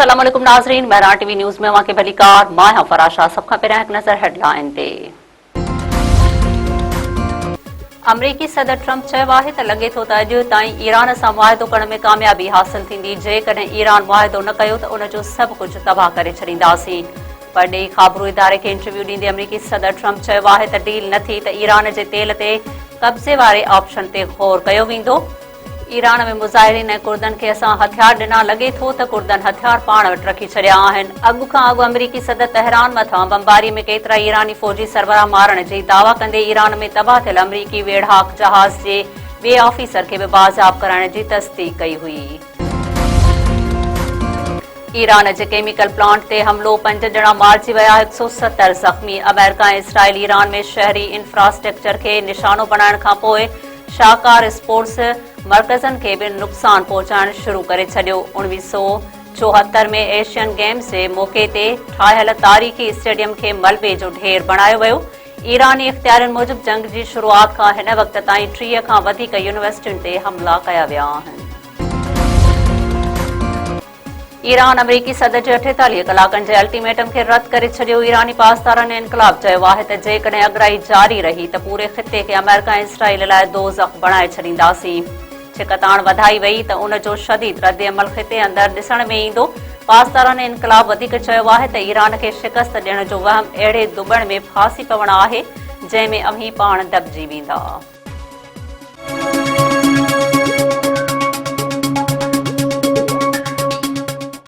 अस्सलाम वालेकुम नाज़रीन, महरान टीवी न्यूज़ में वाक़े भलीकार मां हां फराशा। सब खां पहिरियां हिकु नज़र हेडलाइन ते। अमरीकी सदर ट्रंप चयो आहे त लॻे थो त अॼु ताईं ईरान सां मुआहिदो करण में कामयाबी हासिल थींदी। जेकॾहिं ईरान मुआहिदो न कयो त उन जो सभु कुझु तबाह करे छॾींदासीं। परॾेही ख़ाबरू इदारे खे इंटरव्यू ॾींदे अमरीकी सदर ट्रंप चयो आहे त डील न थी त ईरान जे तेल ते कब्ज़े वारे ऑप्शन ते गौर कयो वेंदो। ईरान में मुज़ाहिरीन ऐं कुर्दनि खे असां हथियार ॾिना, लॻे थो त कुर्दनि हथियार पाण वटि रखी छॾिया आहिनि। अॻु खां अॻु अमरीकी सदर तहरान मथां बमबारी में केतिरा ईरानी फ़ौजी सरबराह मारण जी दावा कंदे ईरान में तबाह थियल अमरीकी वेढ़ाक जहाज़ जे ॿिए ऑफिसर खे बि बाज़ाब कराइण जी तस्दीक कई हुई। ईरान जे केमिकल प्लांट ते हमिलो, 5 ॼणा मारिजी विया, 170 ज़ख़्मी। अमेरिका ऐं इसराइल ईरान में शहरी इंफ्रास्ट्रक्चर खे निशानो बणाइण खां पोइ शाहकार स्पोर्ट्स मर्कज़नि खे बि नुक़सान पहुचाइण शुरू करे छॾियो। 1974 में एशियन गेम्स जे मौक़े ते ठाहियल तारीख़ी स्टेडियम खे मलबे जो ढेर बणायो वियो। ईरानी इख़्तियारनि मूजिबि जंग जी शुरूआति खां हिन वक़्त ताईं 30 खां वधीक यूनिवर्सिटियुनि ते हमला कया विया आहिनि। ईरान अमरीकी सदर जे 48 कलाकनि जे अल्टीमेटम खे रद्द करे छॾियो। ईरानी पासदारनि इनकलाब चयो आहे त जेकॾहिं अगराई जारी रही त पूरे ख़िते खे अमेरिका ऐं इसराइल लाइ दोज़ख बणाए छॾींदासीं। छिकताण वधाई वई त उन जो शदीद रद्द अमल ख़िते अंदरि ॾिसण में ईंदो। पासदारनि इनकलाब वधीक चयो आहे त ईरान खे शिकस्त ॾियण जो वहम अहिड़े दुबण में फासी पवण आहे जंहिं में अमीं पाण दॿिजी वेंदा।